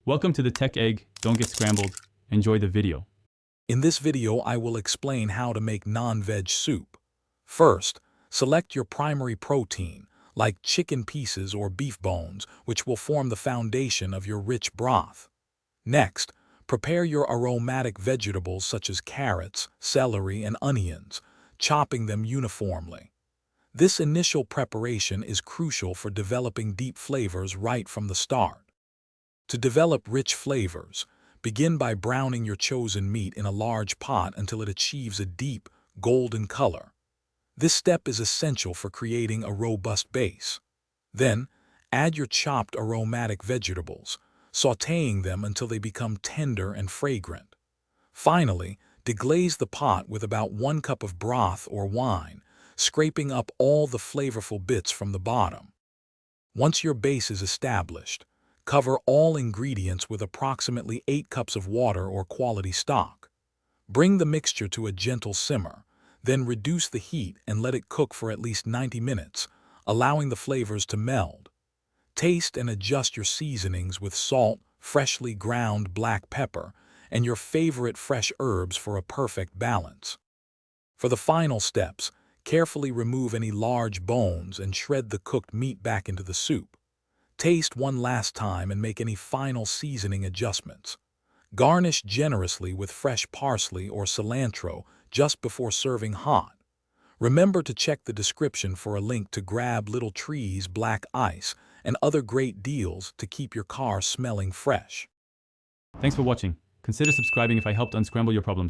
Welcome to the Tech Egg. Don't get scrambled. Enjoy the video. In this video, I will explain how to make non-veg soup. First, select your primary protein, like chicken pieces or beef bones, which will form the foundation of your rich broth. Next, prepare your aromatic vegetables such as carrots, celery, and onions, chopping them uniformly. This initial preparation is crucial for developing deep flavors right from the start. To develop rich flavors, begin by browning your chosen meat in a large pot until it achieves a deep, golden color. This step is essential for creating a robust base. Then, add your chopped aromatic vegetables, sautéing them until they become tender and fragrant. Finally, deglaze the pot with about 1 cup of broth or wine, scraping up all the flavorful bits from the bottom. Once your base is established, cover all ingredients with approximately 8 cups of water or quality stock. Bring the mixture to a gentle simmer, then reduce the heat and let it cook for at least 90 minutes, allowing the flavors to meld. Taste and adjust your seasonings with salt, freshly ground black pepper, and your favorite fresh herbs for a perfect balance. For the final steps, carefully remove any large bones and shred the cooked meat back into the soup. Taste one last time and make any final seasoning adjustments. Garnish generously with fresh parsley or cilantro just before serving hot. Remember to check the description for a link to grab Little Tree's black ice and other great deals to keep your car smelling fresh. Thanks for watching. Consider subscribing if I helped unscramble your problems.